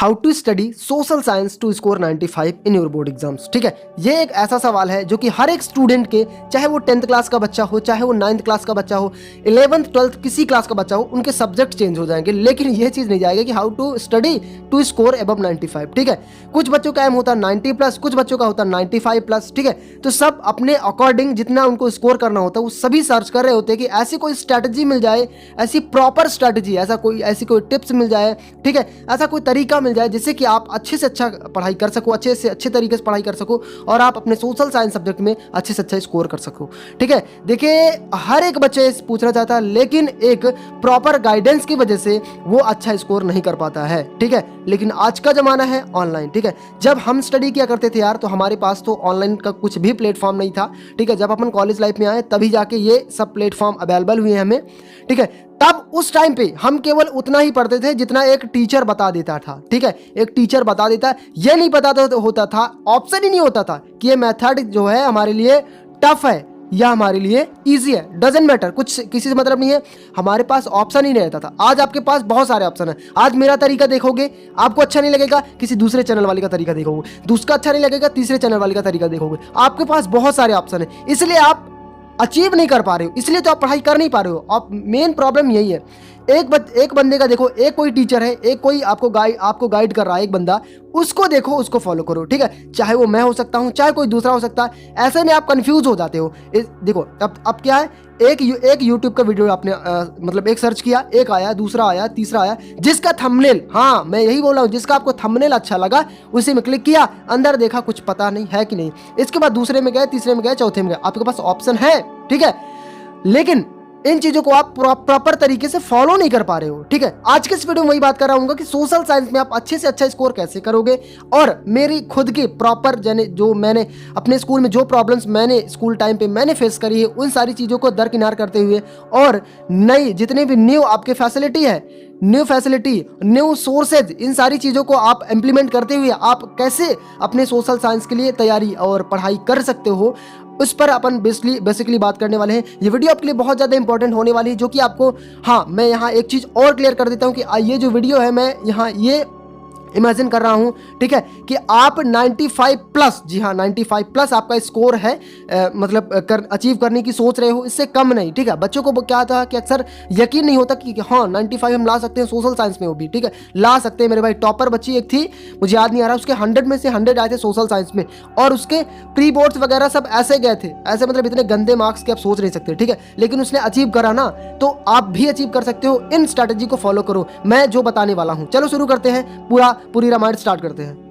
How to study social science to score 95 in your board exams. ठीक है, ये एक ऐसा सवाल है जो कि हर एक स्टूडेंट के, चाहे वो 10th क्लास का बच्चा हो, चाहे वो 9th क्लास का बच्चा हो, 11th 12th किसी क्लास का बच्चा हो, उनके सब्जेक्ट चेंज हो जाएंगे, लेकिन ये चीज़ नहीं जाएगा कि how to study to score above 95। ठीक है, कुछ बच्चों का एम होता है 90+, कुछ बच्चों का होता है 95+। ठीक है, तो सब अपने अकॉर्डिंग जितना उनको स्कोर करना होता है वो सभी सर्च कर रहे होते हैं कि ऐसी कोई स्ट्रैटेजी मिल जाए, ऐसी प्रॉपर स्ट्रैटेजी, ऐसी कोई टिप्स मिल जाए, ठीक है, ऐसा कोई तरीका मिल जाए जिससे कि आप अच्छे से अच्छा पढ़ाई कर सको, अच्छे से अच्छे तरीके से पढ़ाई कर सको और आप अपने सोशल साइंस सब्जेक्ट में अच्छे से अच्छा स्कोर कर सको। ठीक है, देखिए हर एक बच्चे पूछना चाहता है, लेकिन एक प्रॉपर गाइडेंस की वजह से वो अच्छा स्कोर नहीं कर पाता है। ठीक है, लेकिन आज का जमाना है ऑनलाइन। ठीक है, जब हम स्टडी किया करते थे यार, तो हमारे पास तो ऑनलाइन का कुछ भी प्लेटफॉर्म नहीं था। ठीक है, जब अपन कॉलेज लाइफ में आए तभी जाके ये सब प्लेटफॉर्म अवेलेबल हुए हमें। ठीक है, तब उस टाइम पे हम केवल उतना ही पढ़ते थे जितना एक टीचर बता देता था। ठीक है, एक टीचर बता देता है, ये नहीं पता होता था, ऑप्शन ही नहीं होता था कि ये मेथड जो है हमारे लिए टफ है या हमारे लिए इजी है, डजंट मैटर, कुछ किसी से मतलब नहीं है, हमारे पास ऑप्शन ही नहीं रहता था। आज आपके पास बहुत सारे ऑप्शन है। आज मेरा तरीका देखोगे आपको अच्छा नहीं लगेगा, किसी दूसरे चैनल वाले का तरीका देखोगे, दूसरा अच्छा नहीं लगेगा, तीसरे चैनल वाले का तरीका देखोगे, आपके पास बहुत सारे ऑप्शन है, इसलिए आप अचीव नहीं कर पा रहे हो, इसलिए तो आप पढ़ाई कर नहीं पा रहे हो। आप मेन प्रॉब्लम यही है। एक बंदे का देखो, एक कोई टीचर है, एक कोई आपको गाइड कर रहा है, एक बंदा, उसको देखो, उसको फॉलो करो। ठीक है, चाहे वो मैं हो सकता हूँ, चाहे कोई दूसरा हो सकता है, ऐसे में आप कंफ्यूज हो जाते हो। देखो अब क्या है, एक यूट्यूब का वीडियो आपने मतलब एक सर्च किया, एक आया, दूसरा आया, तीसरा आया, जिसका थंबनेल, हाँ मैं यही बोल रहा हूँ, जिसका आपको थंबनेल अच्छा लगा उसी में क्लिक किया, अंदर देखा कुछ पता नहीं है कि नहीं, इसके बाद दूसरे में गए, तीसरे में गए, चौथे में गए, आपके पास ऑप्शन है। ठीक है, लेकिन इन चीजों को आप प्रॉपर तरीके से फॉलो नहीं कर पा रहे हो। ठीक है, आज के इस वीडियो में वही बात कर रहा हूँ कि सोशल साइंस में आप अच्छे से अच्छा स्कोर कैसे करोगे, और मेरी खुद की प्रॉपर जो मैंने अपने स्कूल में जो प्रॉब्लम्स मैंने स्कूल टाइम पे मैंने फेस करी है, उन सारी चीज़ों को दरकिनार करते हुए, और नई जितने भी न्यू आपके फैसिलिटी है, न्यू सोर्सेज, इन सारी चीज़ों को आप इम्प्लीमेंट करते हुए आप कैसे अपने सोशल साइंस के लिए तैयारी और पढ़ाई कर सकते हो, उस पर अपन बेसिकली बात करने वाले हैं। ये वीडियो आपके लिए बहुत ज़्यादा इंपॉर्टेंट होने वाली है, जो कि आपको, हाँ मैं यहाँ एक चीज़ और क्लियर कर देता हूँ कि ये जो वीडियो है, मैं यहाँ ये इमेजिन कर रहा हूँ, ठीक है, कि आप 95+, जी हाँ 95+ आपका स्कोर है, मतलब अचीव करने की सोच रहे हो, इससे कम नहीं। ठीक है, बच्चों को क्या था कि अक्सर यकीन नहीं होता कि हाँ 95 हम ला सकते हैं सोशल साइंस में, वो भी ठीक है ला सकते हैं। मेरे भाई टॉपर बच्ची एक थी, मुझे याद नहीं आ रहा, उसके 100 में से 100 आए थे सोशल साइंस में, और उसके प्री बोर्ड्स वगैरह सब ऐसे गए थे, ऐसे मतलब इतने गंदे मार्क्स के आप सोच नहीं सकते। ठीक है, लेकिन उसने अचीव करा ना, तो आप भी अचीव कर सकते हो। इन स्ट्रैटेजी को फॉलो करो, मैं जो बताने वाला हूँ। चलो शुरू करते हैं, पूरी रामायण स्टार्ट करते हैं।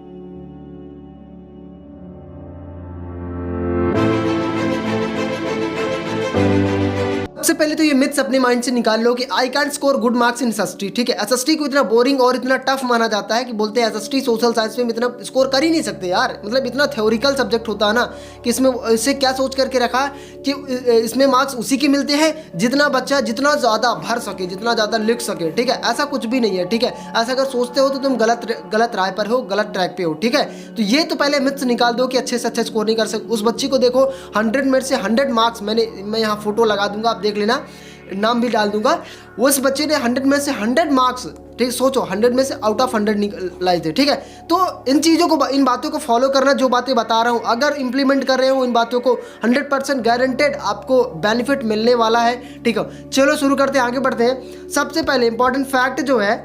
सबसे पहले तो ये मिथ्स अपने माइंड से निकाल लो कि I can't score good marks in SST. ठीक है, एसएसटी को इतना बोरिंग और इतना टफ माना जाता है कि बोलते हैं एसएसटी सोशल साइंस में इतना स्कोर कर ही नहीं सकते यार, मतलब इतना थ्योरिकल सब्जेक्ट होता है ना कि इसमें इसे क्या सोच करके रखा कि इसमें मार्क्स उसी के मिलते हैं जितना बच्चा जितना ज़्यादा भर सके, जितना ज़्यादा लिख सके। ठीक है, ऐसा कुछ भी नहीं है। ठीक है, ऐसा अगर सोचते हो तो तुम गलत राय पर हो, गलत ट्रैक पे हो। ठीक है, तो ये तो पहले मिथ्स निकाल दो कि अच्छे से अच्छा स्कोर नहीं कर सकते। उस बच्ची को देखो, 100 में से 100 मार्क्स, मैं यहाँ फोटो लगा दूंगा, आप देख लेना, नाम भी डाल दूंगा। उस बच्चे ने 100 में से 100 मार्क्स, ठीक सोचो 100 में से आउट ऑफ 100 लाए थे। ठीक है, तो इन चीज़ों को, इन बातों को फॉलो करना, जो बातें बता रहा हूँ अगर इंप्लीमेंट कर रहे हो इन बातों को, 100% गारंटेड आपको बेनिफिट मिलने वाला है। ठीक है, चलो शुरू करते हैं, आगे बढ़ते हैं। सबसे पहले इंपॉर्टेंट फैक्ट जो है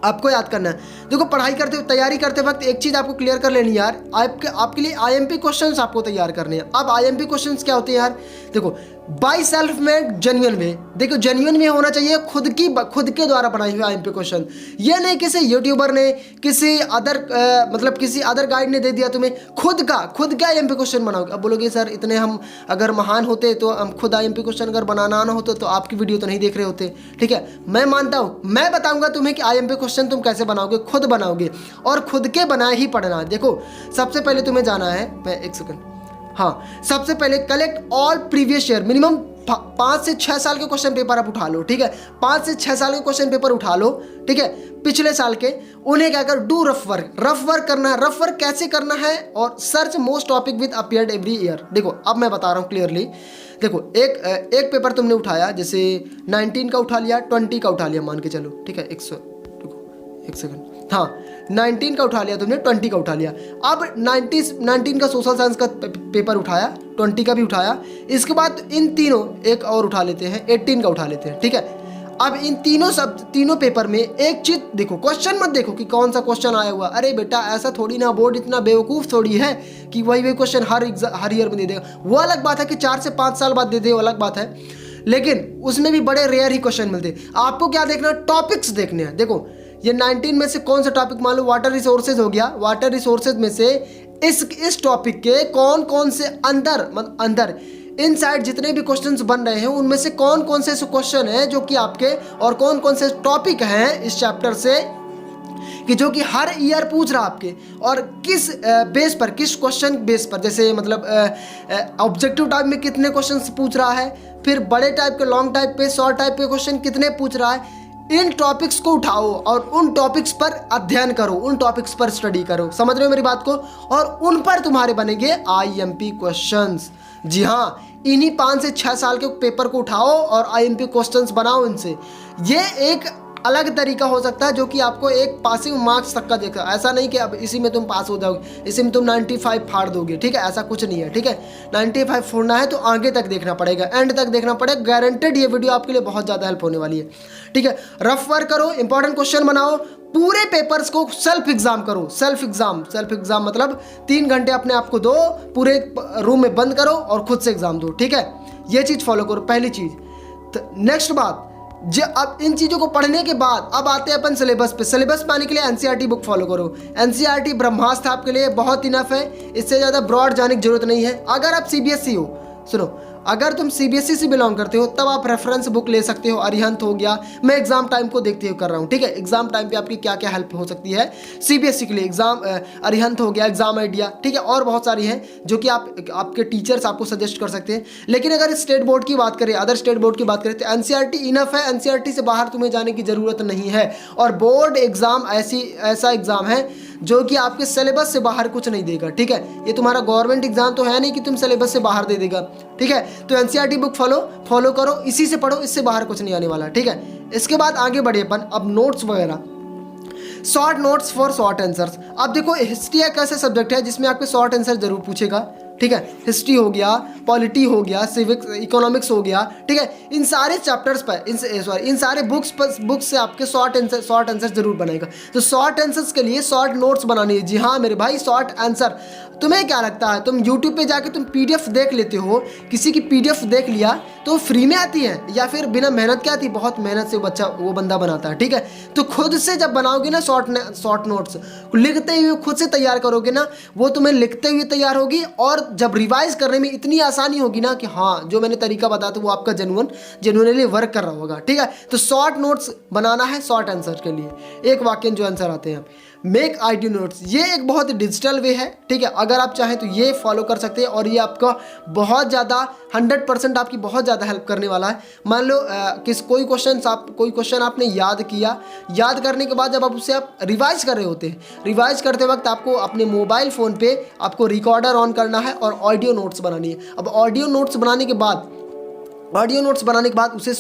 आपको याद करना है, देखो पढ़ाई करते तैयारी करते वक्त एक चीज़ आपको क्लियर कर लेनी यार, आपके लिए आईएमपी क्वेश्चंस आपको तैयार करने हैं। अब आईएमपी क्वेश्चंस क्या होते हैं यार, देखो बाई सेल्फ में जेन्युइन वे, देखो जेन्युइन में होना चाहिए, खुद के द्वारा बनाए हुए आईएमपी क्वेश्चन, ये नहीं किसी यूट्यूबर ने, किसी अदर गाइड ने दे दिया तुम्हें, खुद का आईएमपी क्वेश्चन बनाओगे। अब बोलोगे सर इतने हम अगर महान होते तो हम खुद आईएमपी क्वेश्चन अगर बनाना ना होता तो आपकी वीडियो तो नहीं देख रहे होते। ठीक है, मैं मानता हूँ, मैं बताऊंगा तुम्हें कि आईएमपी क्वेश्चन तुम कैसे बनाओगे, खुद बनाओगे, और खुद के बनाए ही पढ़ना। देखो सबसे पहले तुम्हें जाना है, मैं एक सेकंड, हाँ सबसे पहले collect all previous year, minimum 5 से 6 साल के क्वेश्चन पेपर आप उठा लो। ठीक है, 5 से 6 साल के क्वेश्चन पेपर उठा लो। ठीक है, पिछले साल के, उन्हें क्या कर, डू रफ वर्क करना है। रफ वर्क कैसे करना है, और search most topic with appeared every year. देखो अब मैं बता रहा हूँ क्लियरली, देखो एक पेपर तुमने उठाया, जैसे 19 का उठा लिया, 20 का उठा लिया मान के चलो। ठीक है, एक सेकंड, हाँ 19 का उठा लिया तुमने, 20 का उठा लिया। अब 19 का सोशल साइंस का पेपर उठाया, 20 का भी उठाया। इसके बाद इन तीनों एक और उठा लेते हैं, 18 का उठा लेते हैं, ठीक है। अब इन तीनों पेपर में एक चीज देखो, क्वेश्चन मत देखो कि कौन सा क्वेश्चन आया हुआ। अरे बेटा ऐसा थोड़ी ना, बोर्ड इतना बेवकूफ़ थोड़ी है कि वही क्वेश्चन हर ईयर में दे देगा। वो अलग बात है कि 4 से 5 साल बाद दे दे, वो अलग बात है, लेकिन उसमें भी बड़े रेयर ही क्वेश्चन मिलते हैं। आपको क्या देखना, टॉपिक्स देखने हैं। देखो ये 19 में से कौन सा टॉपिक, मान लो वाटर रिसोर्सेज हो गया, वाटर रिसोर्सेज में से इस टॉपिक के कौन कौन से अंदर इनसाइड जितने भी क्वेश्चंस बन रहे हैं उनमें से कौन कौन से क्वेश्चन हैं जो कि आपके, और कौन कौन से टॉपिक हैं इस चैप्टर से कि जो कि हर ईयर पूछ रहा आपके, और किस बेस पर, किस क्वेश्चन बेस पर। जैसे मतलब ऑब्जेक्टिव टाइप में कितने क्वेश्चंस पूछ रहा है, फिर बड़े टाइप के, लॉन्ग टाइप पे, शॉर्ट टाइप के क्वेश्चन कितने पूछ रहा है। इन टॉपिक्स को उठाओ और उन टॉपिक्स पर अध्ययन करो, उन टॉपिक्स पर स्टडी करो। समझ रहे हो मेरी बात को? और उन पर तुम्हारे बनेंगे IMP क्वेश्चंस। जी हाँ, इन्हीं 5 से 6 साल के पेपर को उठाओ और IMP क्वेश्चंस बनाओ इनसे। ये एक अलग तरीका हो सकता है जो कि आपको एक पासिंग मार्क्स तक का देखा। ऐसा नहीं कि अब इसी में तुम पास हो जाओगे, इसी में तुम 95 फाड़ दोगे, ठीक है, ऐसा कुछ नहीं है, ठीक है। 95 फोड़ना है तो आगे तक देखना पड़ेगा, एंड तक देखना पड़ेगा। गारंटेड ये वीडियो आपके लिए बहुत ज़्यादा हेल्प होने वाली है, ठीक है। रफ वर्क करो, इंपॉर्टेंट क्वेश्चन बनाओ, पूरे पेपर्स को सेल्फ एग्जाम करो। सेल्फ एग्जाम मतलब 3 घंटे अपने आप को दो, पूरे रूम में बंद करो और खुद से एग्जाम दो, ठीक है। ये चीज़ फॉलो करो, पहली चीज़। नेक्स्ट बात, अब इन चीज़ों को पढ़ने के बाद अब आते हैं अपन सिलेबस पे। सिलेबस पे आने के लिए NCERT बुक फॉलो करो। NCERT ब्रह्मास्त्र आपके लिए बहुत इनफ है, इससे ज़्यादा ब्रॉड जाने की जरूरत नहीं है। अगर आप CBSE हो, सुनो, अगर तुम CBSE से बिलोंग करते हो तब आप रेफरेंस बुक ले सकते हो। अरिहंत हो गया, मैं एग्जाम टाइम को देखते हुए कर रहा हूँ, ठीक है। एग्जाम टाइम पे आपकी क्या क्या हेल्प हो सकती है CBSE के लिए, अरिहंत हो गया, एग्जाम आइडिया, ठीक है, और बहुत सारी हैं जो कि आपके टीचर्स आपको सजेस्ट कर सकते हैं। लेकिन अगर स्टेट बोर्ड की बात करें, अदर स्टेट बोर्ड की बात करें, तो NCERT इनफ है। NCERT से बाहर तुम्हें जाने की ज़रूरत नहीं है। और बोर्ड एग्जाम ऐसा एग्जाम है जो कि आपके सिलेबस से बाहर कुछ नहीं देगा, ठीक है। ये तुम्हारा गवर्नमेंट एग्जाम तो है नहीं कि तुम सिलेबस से बाहर दे देगा, ठीक है। तो NCERT बुक फॉलो करो, इसी से पढ़ो, इससे बाहर कुछ नहीं आने वाला, ठीक है। इसके बाद आगे बढ़े अपन, अब नोट्स वगैरह, short notes for short answers. अब देखो हिस्ट्री एक ऐसा सब्जेक्ट है जिसमें आपके शॉर्ट आंसर जरूर पूछेगा, ठीक है। हिस्ट्री हो गया, पॉलिटी हो गया, सिविक्स, इकोनॉमिक्स हो गया, ठीक है। इन सारे चैप्टर्स पर, इन सारे बुक्स से आपके शॉर्ट आंसर जरूर बनेगा। तो शॉर्ट आंसर्स के लिए शॉर्ट नोट्स बनानी है। जी हाँ मेरे भाई, शॉर्ट आंसर। तुम्हें क्या लगता है, तुम YouTube पे जाके तुम PDF देख लेते हो, किसी की PDF देख लिया तो फ्री में आती है या फिर बिना मेहनत के आती है? बहुत मेहनत से वो बंदा बनाता है, ठीक है। तो खुद से जब बनाओगे ना शॉर्ट नोट्स, लिखते हुए खुद से तैयार करोगे ना, वो तुम्हें लिखते हुए तैयार होगी, और जब रिवाइज करने में इतनी आसानी होगी ना कि हाँ जो मैंने तरीका बताया था वो आपका जेन्युइनली वर्क कर रहा होगा, ठीक है। तो शॉर्ट नोट्स बनाना है शॉर्ट आंसर के लिए, एक वाक्य जो आंसर आते हैं। मेक ID नोट्स, ये एक बहुत डिजिटल वे है, ठीक है। अगर आप चाहें तो ये फॉलो कर सकते हैं और ये आपका बहुत ज़्यादा 100% आपकी बहुत ज़्यादा हेल्प करने वाला है। मान लो कोई क्वेश्चन आपने याद किया, याद करने के बाद जब आप उसे आप रिवाइज कर रहे होते हैं, रिवाइज करते वक्त आपको अपने मोबाइल फ़ोन पे आपको रिकॉर्डर ऑन करना है और ऑडियो नोट्स बनानी है। अब ऑडियो नोट्स बनाने के बाद उसे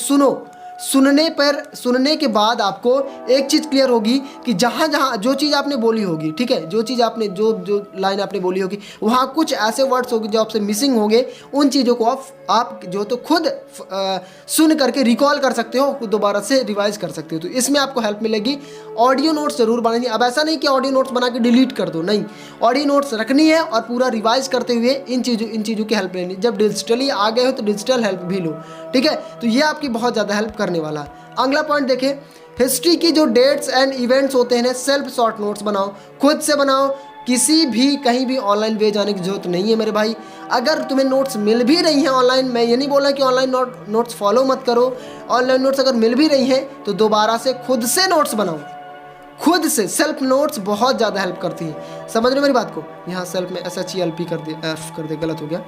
सुनने के बाद आपको एक चीज़ क्लियर होगी कि जहाँ जो चीज़ आपने बोली होगी, ठीक है, जो चीज़ आपने जो लाइन आपने बोली होगी, वहाँ कुछ ऐसे वर्ड्स होंगे जो आपसे मिसिंग होंगे। उन चीज़ों को आप जो तो खुद सुन करके रिकॉल कर सकते हो, दोबारा से रिवाइज कर सकते हो। तो इसमें आपको हेल्प मिलेगी। ऑडियो नोट्स जरूर बनानी। अब ऐसा नहीं कि ऑडियो नोट्स बना के डिलीट कर दो, नहीं, ऑडियो नोट्स रखनी है और पूरा रिवाइज करते हुए इन चीज़ों की हेल्प लेनी। जब डिजिटली आ गए हो तो डिजिटल हेल्प भी लो, ठीक है। तो ये आपकी बहुत ज़्यादा हेल्प करने वाला है। अगला पॉइंट देखें, हिस्ट्री की जो डेट्स एंड इवेंट्स होते हैं, सेल्फ शॉर्ट नोट्स बनाओ, खुद से बनाओ, किसी भी कहीं भी ऑनलाइन वे जाने की जरूरत नहीं है मेरे भाई। अगर तुम्हें नोट्स मिल भी रही हैं ऑनलाइन, मैं ये नहीं बोला कि ऑनलाइन नोट्स फॉलो मत करो। ऑनलाइन नोट्स अगर मिल भी रही हैं तो दोबारा से खुद से नोट्स बनाओ, खुद से। सेल्फ नोट्स बहुत ज़्यादा हेल्प करती है। समझ रहे हो मेरी बात को? यहाँ सेल्फ में SHELP कर दे, गलत हो गया।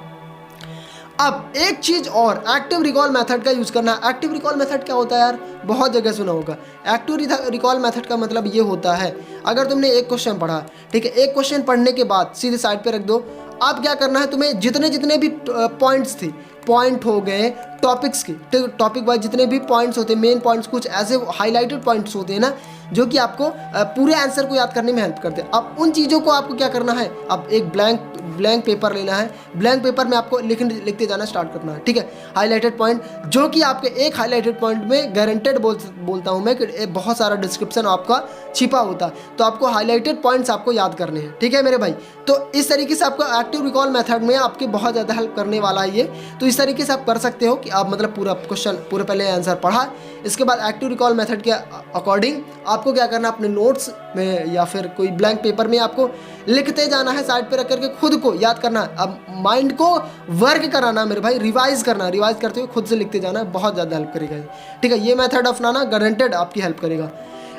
अब एक चीज़ और, एक्टिव रिकॉल मेथड का यूज़ करना है। एक्टिव रिकॉल मेथड क्या होता है यार? बहुत जगह सुना होगा। एक्टिव रिकॉल मेथड का मतलब ये होता है, अगर तुमने एक क्वेश्चन पढ़ा, ठीक है, एक क्वेश्चन पढ़ने के बाद सीधे साइड पे रख दो। अब क्या करना है तुम्हें, जितने भी पॉइंट्स थे, पॉइंट हो गए, टॉपिक्स के, टॉपिक वाइज जितने भी पॉइंट्स होते हैं, मेन पॉइंट्स, कुछ ऐसे हाईलाइटेड पॉइंट्स होते हैं ना जो कि आपको पूरे आंसर को याद करने में हेल्प करते हैं। अब उन चीज़ों को आपको क्या करना है, अब एक ब्लैंक पेपर लेना है, ब्लैंक पेपर में आपको लिखते जाना स्टार्ट करना है, ठीक है। हाईलाइटेड पॉइंट, जो कि आपके एक हाईलाइटेड पॉइंट में गारंटेड बोलता हूँ मैं कि बहुत सारा डिस्क्रिप्शन आपका छिपा होता है, तो आपको हाईलाइटेड पॉइंट्स आपको याद करने हैं, ठीक है मेरे भाई। तो इस तरीके से आपको एक्टिव रिकॉल मेथड में आपके बहुत ज़्यादा हेल्प करने वाला है ये। तो इस तरीके से आप कर सकते हो कि आप मतलब पूरा क्वेश्चन पूरे पहले आंसर पढ़ा, इसके बाद एक्टिव रिकॉल मेथड के अकॉर्डिंग आपको क्या करना, अपने नोट्स में या फिर कोई ब्लैंक पेपर में आपको लिखते जाना है, साइड पे रख करके खुद को याद करना है। अब माइंड को वर्क कराना मेरे भाई, रिवाइज करना, रिवाइज करते हुए खुद से लिखते जाना है, बहुत ज़्यादा हेल्प करेगा ये, ठीक है। ये मेथड अपनाना गारंटेड आपकी हेल्प करेगा।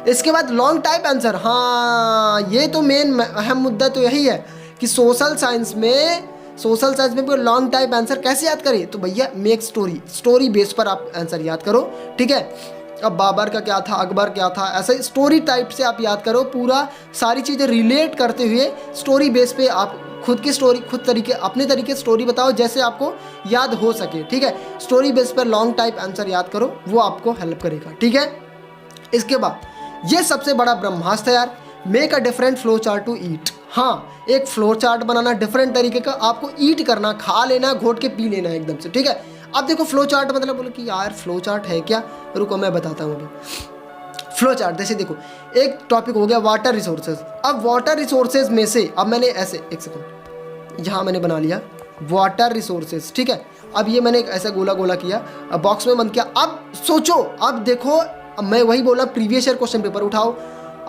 इसके बाद लॉन्ग टाइप आंसर, हाँ ये तो मेन अहम मुद्दा तो यही है कि सोशल साइंस में लॉन्ग टाइप आंसर कैसे याद करें। तो भैया मेक स्टोरी बेस पर आप आंसर याद करो, ठीक है। अब बाबर का क्या था, अकबर क्या था, ऐसे स्टोरी टाइप से आप याद करो, पूरा सारी चीज़ें रिलेट करते हुए स्टोरी बेस पे आप खुद की स्टोरी अपने तरीके स्टोरी बताओ जैसे आपको याद हो सके, ठीक है। स्टोरी बेस पर लॉन्ग टाइप आंसर याद करो, वो आपको हेल्प करेगा, ठीक है। इसके बाद ये सबसे बड़ा ब्रह्मास्त्र यार, make a different flow chart to it. हाँ, एक फ्लो चार्ट बनाना डिफरेंट तरीके का, आपको ईट करना, खा लेना, घोट के पी लेना एकदम से, ठीक है। अब देखो फ्लो चार्ट मतलब बोलो कि यार फ्लो चार्ट है क्या, रुको मैं बताता हूँ अभी। फ्लो चार्ट जैसे देखो, एक टॉपिक हो गया वाटर रिसोर्सेज। अब वाटर रिसोर्सेज में से अब मैंने ऐसे, एक सेकंड, यहाँ मैंने बना लिया वाटर रिसोर्सेज, ठीक है। अब ये मैंने एक ऐसा गोला गोला किया, अब बॉक्स में बंद किया। अब सोचो, अब देखो, अब मैं वही बोला, प्रीवियस ईयर क्वेश्चन पेपर उठाओ,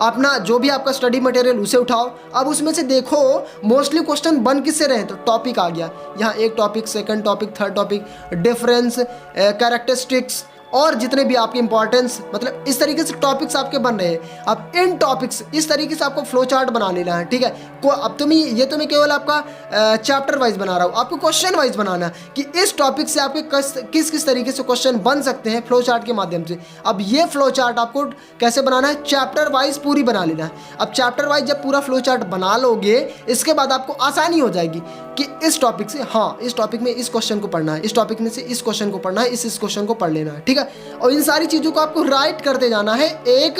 अपना जो भी आपका स्टडी मटेरियल उसे उठाओ। अब उसमें से देखो मोस्टली क्वेश्चन बन किससे रहे, तो टॉपिक आ गया यहाँ, एक topic, second topic, third topic, difference, characteristics और जितने भी आपके इंपॉर्टेंस, मतलब इस तरीके से टॉपिक्स आपके बन रहे हैं। अब इन टॉपिक्स इस तरीके से आपको फ्लो चार्ट बना लेना है, ठीक है। अब तो मैं केवल आपका चैप्टर वाइज बना रहा हूँ, आपको क्वेश्चन वाइज बनाना है कि इस टॉपिक से आपके किस तरीके से क्वेश्चन बन सकते हैं फ्लो चार्ट के माध्यम से। अब ये फ्लो चार्ट आपको कैसे बनाना है, चैप्टर वाइज पूरी बना लेना है। अब चैप्टर वाइज जब पूरा फ्लो चार्ट बना लोगे, इसके बाद आपको आसानी हो जाएगी कि इस टॉपिक से, हाँ इस टॉपिक में इस क्वेश्चन को पढ़ना है, इस टॉपिक में से इस क्वेश्चन को पढ़ना है, इस क्वेश्चन को पढ़ लेना है, ठीक है। और इन सारी चीज़ों को आपको राइट करते जाना है। एक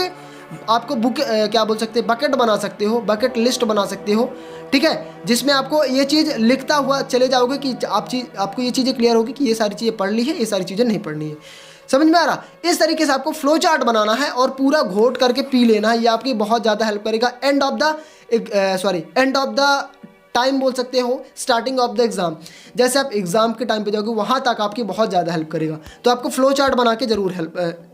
आपको बुक क्या बोल सकते हैं, बकेट बना सकते हो, बकेट लिस्ट बना सकते हो, ठीक है, जिसमें आपको ये चीज़ लिखता हुआ चले जाओगे कि आपको ये चीज़ें क्लियर होगी कि ये सारी चीज़ें पढ़ ली है, ये सारी चीज़ें नहीं पढ़नी है। समझ में आ रहा? इस तरीके से आपको फ्लो चार्ट बनाना है और पूरा घोट करके पी लेना है। ये आपकी बहुत ज़्यादा हेल्प करेगा एंड ऑफ द टाइम बोल सकते हो, स्टार्टिंग ऑफ द एग्जाम। जैसे आप एग्जाम के टाइम पे जाओगे वहाँ तक आपकी बहुत ज़्यादा हेल्प करेगा। तो आपको फ्लो चार्ट बना के जरूर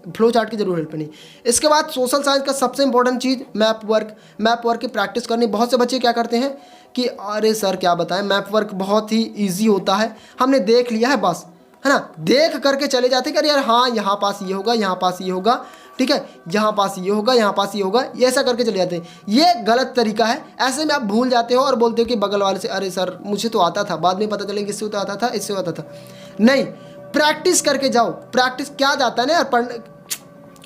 फ्लो चार्ट की जरूर हेल्प करनी। इसके बाद सोशल साइंस का सबसे इंपॉर्टेंट चीज़ मैप वर्क की प्रैक्टिस करनी। बहुत से बच्चे क्या करते हैं कि अरे सर क्या बताएं, मैप वर्क बहुत ही ईजी होता है, हमने देख लिया है बस, है ना, देख करके चले जाते कि अरे यार हाँ यहाँ पास ये होगा, यहाँ पास ये होगा, ठीक है, यहाँ पास ये होगा, यहाँ पास ये होगा, ये ऐसा करके चले जाते हैं। ये गलत तरीका है। ऐसे में आप भूल जाते हो और बोलते हो कि बगल वाले से अरे सर मुझे तो आता था, बाद में पता चले कि इससे तो आता था, इससे आता था। नहीं, प्रैक्टिस करके जाओ। प्रैक्टिस क्या जाता है ना यार,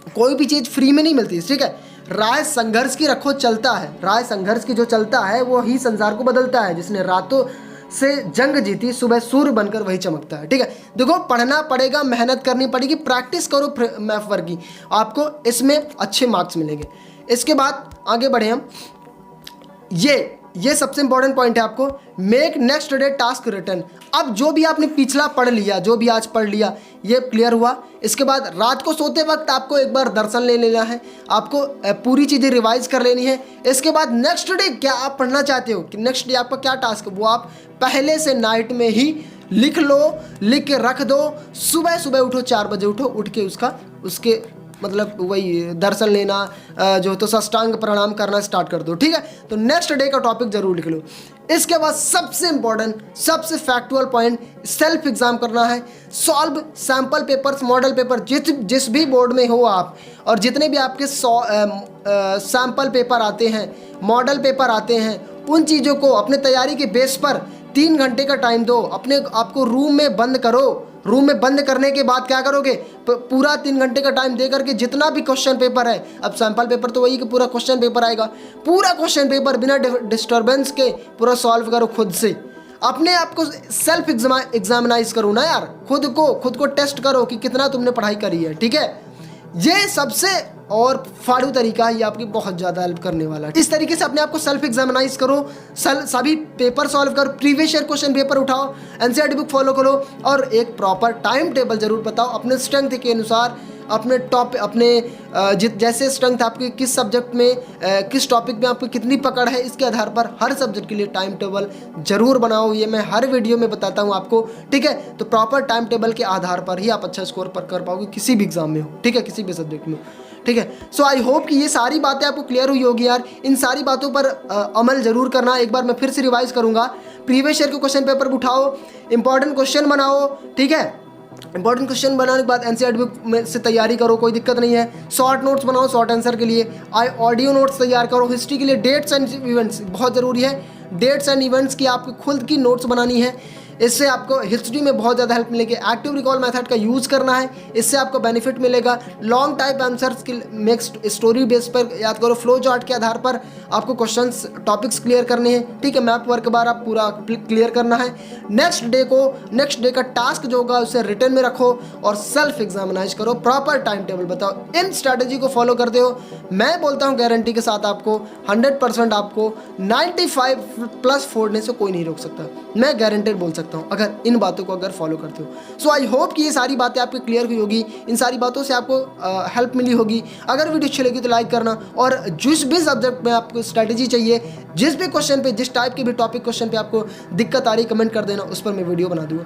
कोई भी चीज़ फ्री में नहीं मिलती, ठीक है। राय संघर्ष की रखो चलता है, राय संघर्ष की जो चलता है वो ही संसार को बदलता है। जिसने रातों से जंग जीती, सुबह सूर्य बनकर वही चमकता है, ठीक है। देखो पढ़ना पड़ेगा, मेहनत करनी पड़ेगी, प्रैक्टिस करो मैप वर्क की, आपको इसमें अच्छे मार्क्स मिलेंगे। इसके बाद आगे बढ़े हम, ये सबसे इंपॉर्टेंट पॉइंट है आपको, make next day task return. अब जो भी आपने पिछला पढ़ लिया, जो भी आज पढ़ लिया, ये क्लियर हुआ। इसके बाद रात को सोते वक्त आपको एक बार दर्शन ले लेना है, आपको पूरी चीज़ें रिवाइज कर लेनी है। इसके बाद नेक्स्ट डे क्या आप पढ़ना चाहते हो, कि नेक्स्ट डे आपका क्या टास्क है, वो आप पहले से नाइट में ही लिख लो, लिख के रख दो। सुबह उठो, 4 बजे उठो, उठ के उसके मतलब वही दर्शन लेना, जो तो साष्टांग प्रणाम करना स्टार्ट कर दो, ठीक है। तो नेक्स्ट डे का टॉपिक जरूर लिख लो। इसके बाद सबसे इंपॉर्टेंट, सबसे फैक्चुअल पॉइंट, सेल्फ एग्जाम करना है। Solve sample papers, model paper, जिस भी बोर्ड में हो आप, और जितने भी आपके सैम्पल पेपर आते हैं, मॉडल पेपर आते हैं, उन चीज़ों को अपने तैयारी के बेस पर 3 घंटे का टाइम दो। अपने आपको रूम में बंद करो। रूम में बंद करने के बाद क्या करोगे, पूरा 3 घंटे का टाइम दे करके जितना भी क्वेश्चन पेपर है, अब सैम्पल पेपर तो वही कि पूरा क्वेश्चन पेपर आएगा, पूरा क्वेश्चन पेपर बिना डिस्टर्बेंस के पूरा सॉल्व करो खुद से। अपने आप को सेल्फ एग्जामिनाइज करो ना यार, खुद को टेस्ट करो कि कितना तुमने पढ़ाई करी है, ठीक है। ये सबसे और फाड़ू तरीका है, ये आपकी बहुत ज़्यादा हेल्प करने वाला है। इस तरीके से अपने आप को सेल्फ एग्जामिनाइज करो, सभी पेपर सॉल्व करो, प्रीवियस ईयर क्वेश्चन पेपर उठाओ, एनसीईआरटी बुक फॉलो करो और एक प्रॉपर टाइम टेबल जरूर बताओ अपने स्ट्रेंथ के अनुसार, अपने जैसे स्ट्रेंथ आपकी किस सब्जेक्ट में, किस टॉपिक में आपको कितनी पकड़ है, इसके आधार पर हर सब्जेक्ट के लिए टाइम टेबल जरूर बनाओ। ये मैं हर वीडियो में बताता हूँ आपको, ठीक है। तो प्रॉपर टाइम टेबल के आधार पर ही आप अच्छा स्कोर पर कर पाओगे किसी भी एग्जाम में हो, ठीक है, किसी भी सब्जेक्ट में, ठीक है। सो आई होप कि ये सारी बातें आपको क्लियर हुई होगी यार। इन सारी बातों पर अमल जरूर करना। एक बार मैं फिर से रिवाइज करूंगा, प्रीवियस ईयर के क्वेश्चन पेपर उठाओ, इंपॉर्टेंट क्वेश्चन बनाओ, ठीक है। इंपॉर्टेंट क्वेश्चन बनाने के बाद एनसीईआरटी बुक में से तैयारी करो, कोई दिक्कत नहीं है। शॉर्ट नोट्स बनाओ शॉर्ट आंसर के लिए, ऑडियो नोट्स तैयार करो। हिस्ट्री के लिए डेट्स एंड इवेंट्स बहुत ज़रूरी है, डेट्स एंड इवेंट्स की आपको खुद की नोट्स बनानी है। इससे आपको हिस्ट्री में बहुत ज़्यादा हेल्प मिलेगी। एक्टिव रिकॉल मेथड का यूज़ करना है, इससे आपको बेनिफिट मिलेगा। लॉन्ग टाइप आंसर्स की नेक्स्ट स्टोरी बेस पर याद करो, फ्लो चार्ट के आधार पर आपको क्वेश्चंस टॉपिक्स क्लियर करने हैं, ठीक है। मैप वर्क बार आप पूरा क्लियर करना है। नेक्स्ट डे का टास्क जो होगा उसे रिटर्न में रखो और सेल्फ एग्जामिनाइज करो, प्रॉपर टाइम टेबल बताओ। इन स्ट्रैटेजी को फॉलो करते हो, मैं बोलता हूँ गारंटी के साथ आपको 100% आपको 95+ फोड़ने से कोई नहीं रोक सकता, मैं गारंटेड बोल सकता हूँ, अगर इन बातों को अगर फॉलो करते हो। सो आई होप कि ये सारी बातें आपको क्लियर हुई होगी, इन सारी बातों से आपको हेल्प मिली होगी। अगर वीडियो अच्छी लगी तो लाइक करना, और जिस भी सब्जेक्ट में आपको स्ट्रैटेजी चाहिए, जिस भी क्वेश्चन पे, जिस टाइप के भी टॉपिक क्वेश्चन पे आपको दिक्कत आ रही, कमेंट कर देना, उस पर मैं वीडियो बना दूँगा।